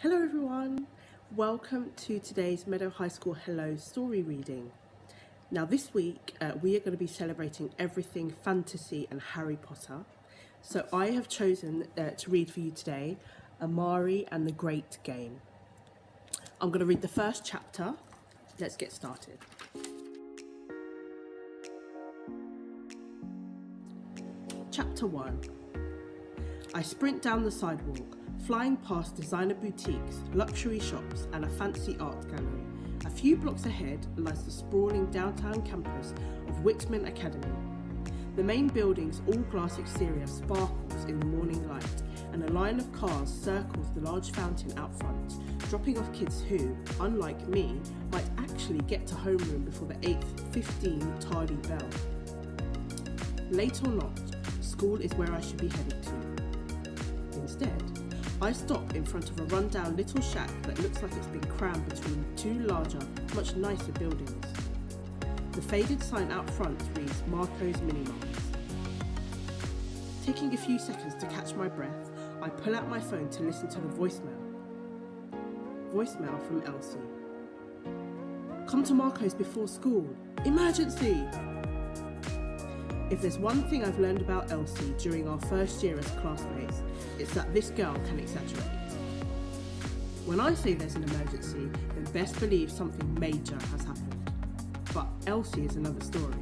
Hello everyone, welcome to today's Meadow High School Hello story reading. Now this week we are going to be celebrating everything fantasy and Harry Potter. So I have chosen to read for you today Amari and the Great Game. I'm going to read the first chapter. Let's get started. Chapter 1. I sprint down the sidewalk, flying past designer boutiques, luxury shops and a fancy art gallery. A few blocks ahead lies the sprawling downtown campus of Whitman Academy. The main building's all-glass exterior sparkles in the morning light, and a line of cars circles the large fountain out front, dropping off kids who, unlike me, might actually get to homeroom before the 8:15 tardy bell. Late or not, school is where I should be heading to. Instead, I stop in front of a rundown little shack that looks like it's been crammed between two larger, much nicer buildings. The faded sign out front reads Marco's Mini Marts. Taking a few seconds to catch my breath, I pull out my phone to listen to the voicemail. Voicemail from Elsie. Come to Marco's before school. Emergency! If there's one thing I've learned about Elsie during our first year as classmates, it's that this girl can exaggerate. When I say there's an emergency, then best believe something major has happened. But Elsie is another story.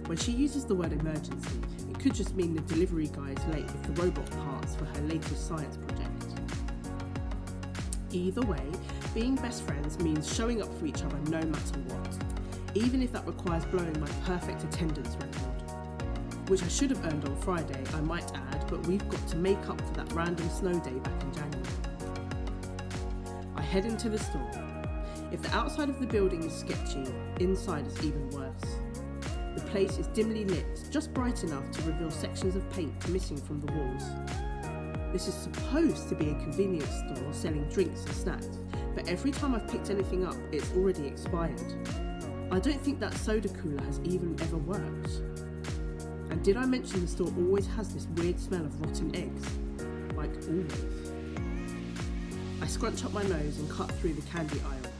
When she uses the word emergency, it could just mean the delivery guy is late with the robot parts for her latest science project. Either way, being best friends means showing up for each other no matter what, even if that requires blowing my perfect attendance record. Which I should have earned on Friday, I might add, but we've got to make up for that random snow day back in January. I head into the store. If the outside of the building is sketchy, inside is even worse. The place is dimly lit, just bright enough to reveal sections of paint missing from the walls. This is supposed to be a convenience store selling drinks and snacks, but every time I've picked anything up, it's already expired. I don't think that soda cooler has even ever worked. And did I mention the store always has this weird smell of rotten eggs? Like always. I scrunch up my nose and cut through the candy aisle.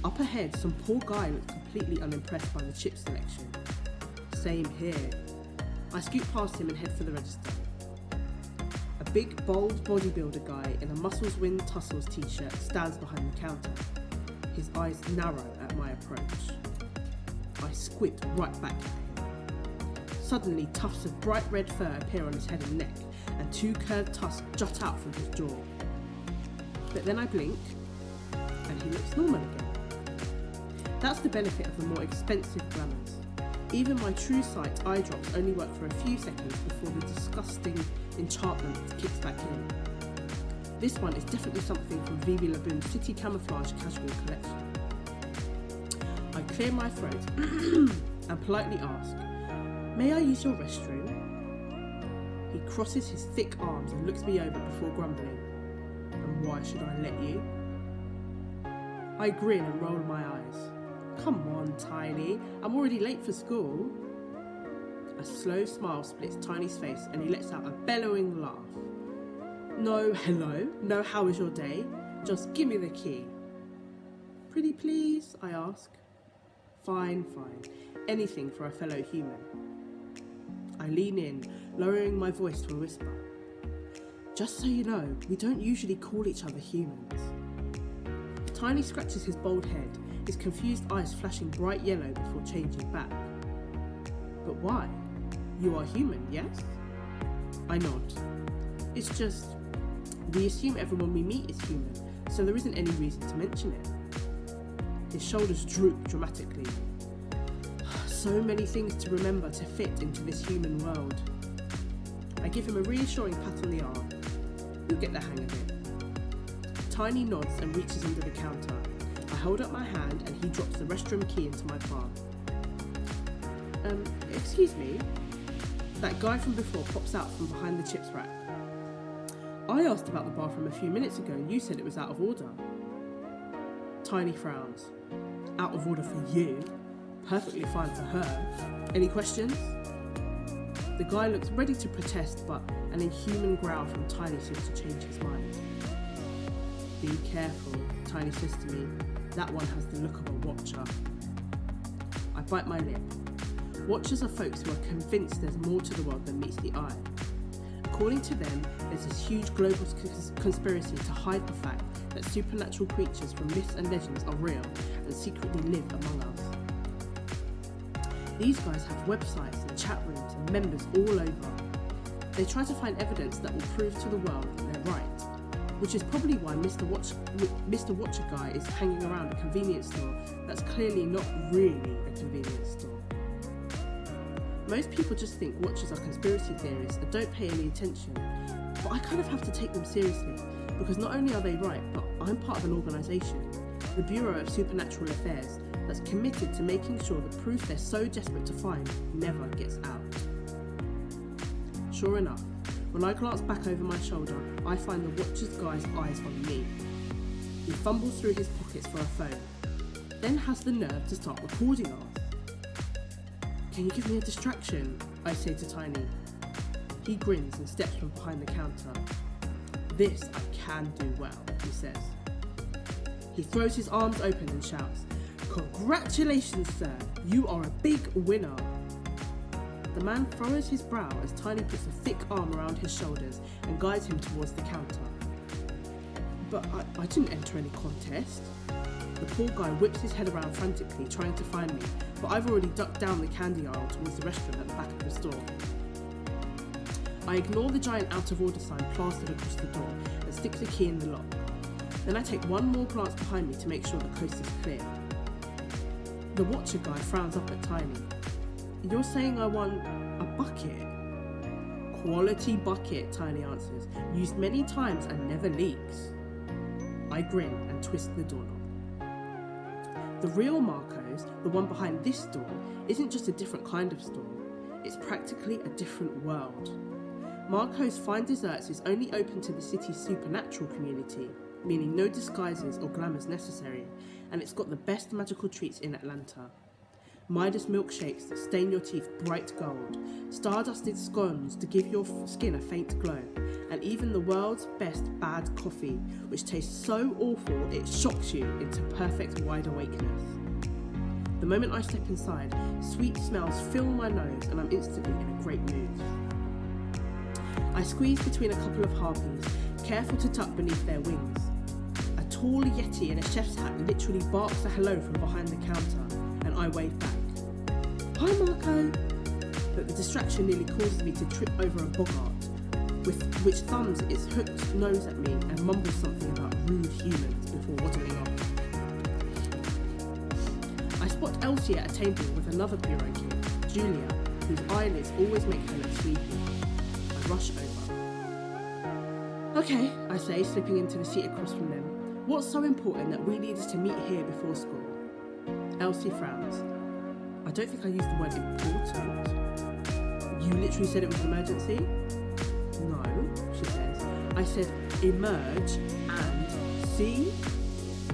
Up ahead, some poor guy looks completely unimpressed by the chip selection. Same here. I scoot past him and head for the register. A big, bold bodybuilder guy in a Muscles Win Tussles t-shirt stands behind the counter. His eyes narrow at my approach. I squint right back at him. Suddenly, tufts of bright red fur appear on his head and neck, and two curved tusks jut out from his jaw. But then I blink, and he looks normal again. That's the benefit of the more expensive glamours. Even my true sight eye drops only work for a few seconds before the disgusting enchantment kicks back in. This one is definitely something from Vivi Laboon's City Camouflage Casual collection. I clear my throat and politely ask, "May I use your restroom?" He crosses his thick arms and looks me over before grumbling, "And why should I let you?" I grin and roll my eyes. "Come on, Tiny, I'm already late for school." A slow smile splits Tiny's face and he lets out a bellowing laugh. "No hello, no how was your day, just give me the key." "Pretty please?" I ask. Fine, anything for a fellow human. I lean in, lowering my voice to a whisper. "Just so you know, we don't usually call each other humans." Tiny scratches his bald head, his confused eyes flashing bright yellow before changing back. "But why? You are human, yes?" I nod. "It's just, we assume everyone we meet is human, so there isn't any reason to mention it." His shoulders droop dramatically. So many things to remember to fit into this human world. I give him a reassuring pat on the arm. "You'll get the hang of it." Tiny nods and reaches under the counter. I hold up my hand and he drops the restroom key into my palm. Excuse me?" That guy from before pops out from behind the chips rack. "I asked about the bathroom a few minutes ago and you said it was out of order." Tiny frowns. "Out of order for you? Perfectly fine for her. Any questions?" The guy looks ready to protest, but an inhuman growl from Tiny seems to change his mind. Be careful, Tiny says to me. That one has the look of a watcher. I bite my lip. Watchers are folks who are convinced there's more to the world than meets the eye. According to them, there's this huge global conspiracy to hide the fact that supernatural creatures from myths and legends are real and secretly live among us. These guys have websites and chat rooms and members all over. They try to find evidence that will prove to the world that they're right, which is probably why Mr. Watcher guy is hanging around a convenience store that's clearly not really a convenience store. Most people just think watchers are conspiracy theorists and don't pay any attention, but I kind of have to take them seriously because not only are they right, but I'm part of an organisation, the Bureau of Supernatural Affairs, that's committed to making sure the proof they're so desperate to find never gets out. Sure enough, when I glance back over my shoulder, I find the Watcher's guy's eyes on me. He fumbles through his pockets for a phone, then has the nerve to start recording us. Can you give me a distraction? I say to Tiny. He grins and steps from behind the counter. This I can do well, he says. He throws his arms open and shouts, "Congratulations, sir! You are a big winner!" The man furrows his brow as Tiny puts a thick arm around his shoulders and guides him towards the counter. But I didn't enter any contest. The poor guy whips his head around frantically, trying to find me, but I've already ducked down the candy aisle towards the restaurant at the back of the store. I ignore the giant out-of-order sign plastered across the door and stick the key in the lock. Then I take one more glance behind me to make sure the coast is clear. The Watcher guy frowns up at Tiny. "You're saying I won a bucket?" "Quality bucket," Tiny answers, "used many times and never leaks." I grin and twist the doorknob. The real Marco's, the one behind this store, isn't just a different kind of store. It's practically a different world. Marco's Fine Desserts is only open to the city's supernatural community, meaning no disguises or glamours necessary, and it's got the best magical treats in Atlanta. Midas milkshakes that stain your teeth bright gold, star-dusted scones to give your skin a faint glow, and even the world's best bad coffee, which tastes so awful it shocks you into perfect wide awakeness. The moment I step inside, sweet smells fill my nose and I'm instantly in a great mood. I squeeze between a couple of harpies, careful to tuck beneath their wings. A tall yeti in a chef's hat literally barks a hello from behind the counter, and I wave back. "Hi, Marco!" But the distraction nearly causes me to trip over a bogart, which thumbs its hooked nose at me and mumbles something about rude humans before waddling off. I spot Elsie at a table with another bureau kid, Julia, whose eyelids always make her look sleepy. I rush over. "Okay," I say, slipping into the seat across from them. "What's so important that we needed to meet here before school?" Elsie frowns. "I don't think I used the word important." "You literally said it was an emergency?" "No," she says. "I said emerge and see?"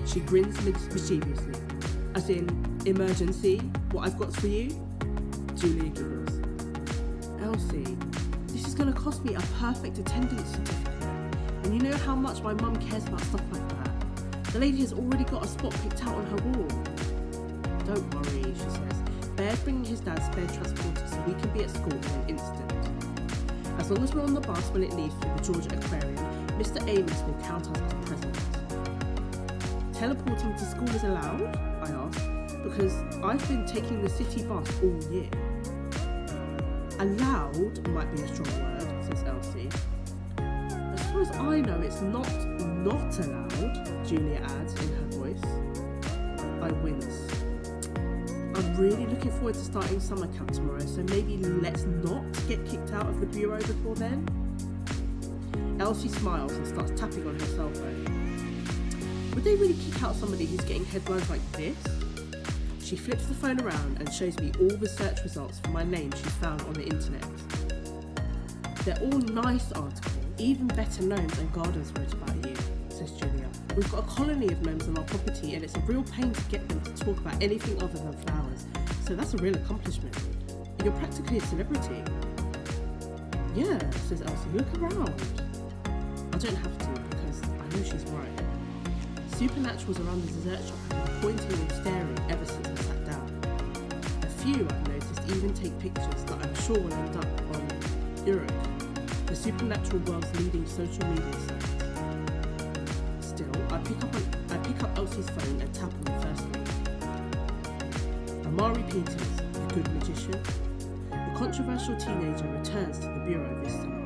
She grins mischievously. "As in, emergency? What I've got for you?" Julia giggles. "Elsie, this is going to cost me a perfect attendance certificate. And you know how much my mum cares about stuff like that. The lady has already got a spot picked out on her wall." "Don't worry," she says. "Bear's bringing his dad's spare transporter so we can be at school in an instant. As long as we're on the bus when it leaves for the Georgia Aquarium, Mr. Amos will count us as present." "Teleporting to school is allowed?" I ask, because I've been taking the city bus all year. "Allowed might be a strong word," says Elsie. "As far as I know, it's not allowed," Julia adds in her voice. I wince. "I'm really looking forward to starting summer camp tomorrow, so maybe let's not get kicked out of the bureau before then." Elsie smiles and starts tapping on her cell phone. "Would they really kick out somebody who's getting headlines like this?" She flips the phone around and shows me all the search results for my name she's found on the internet. "They're all nice articles, even better gnomes and gardens wrote about you," says Julia. "We've got a colony of gnomes on our property and it's a real pain to get them to talk about anything other than flowers, so that's a real accomplishment. You're practically a celebrity." "Yeah," says Elsie, "look around." I don't have to because I know she's right. supernaturals around the dessert shop have been pointing and staring ever since I sat down. A few, I've noticed, even take pictures that I'm sure will end up on Uruk, the supernatural world's leading social media site. Still, I pick up Elsie's phone and tap on the first link. Amari Peters, the good magician. The controversial teenager returns to the bureau this summer.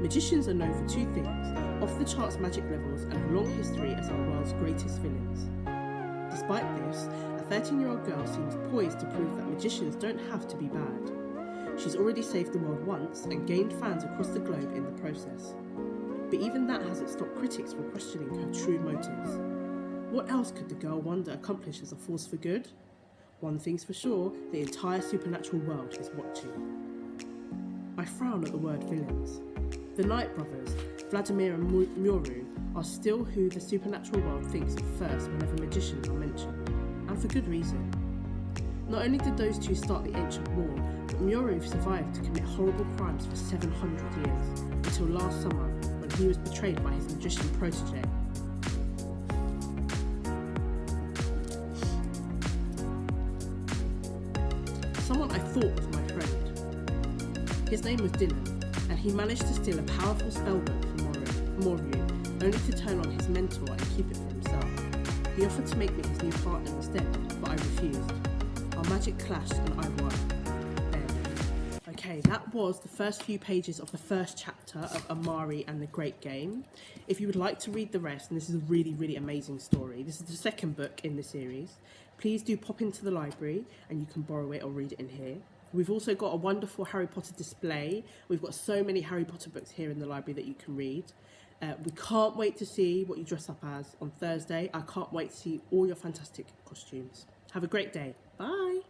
Magicians are known for two things: off-the-charts magic levels and a long history as our world's greatest villains. Despite this, a 13-year-old girl seems poised to prove that magicians don't have to be bad. She's already saved the world once and gained fans across the globe in the process. But even that hasn't stopped critics from questioning her true motives. What else could the girl wonder accomplish as a force for good? One thing's for sure, the entire supernatural world is watching. I frown at the word villains. The Knight brothers, Vladimir and Muru, are still who the supernatural world thinks of first whenever magicians are mentioned, and for good reason. Not only did those two start the ancient war, but Muru survived to commit horrible crimes for 700 years, until last summer when he was betrayed by his magician protege. Someone I thought was my friend. His name was Dylan, and he managed to steal a powerful spellbook from Moru, only to turn on his mentor and keep it for himself. He offered to make me his new partner instead, but I refused. Our magic clashed and I won. There. Okay, that was the first few pages of the first chapter of Amari and the Great Game. If you would like to read the rest, and this is a really, really amazing story, this is the second book in the series, please do pop into the library and you can borrow it or read it in here. We've also got a wonderful Harry Potter display. We've got so many Harry Potter books here in the library that you can read. We can't wait to see what you dress up as on Thursday. I can't wait to see all your fantastic costumes. Have a great day. Bye.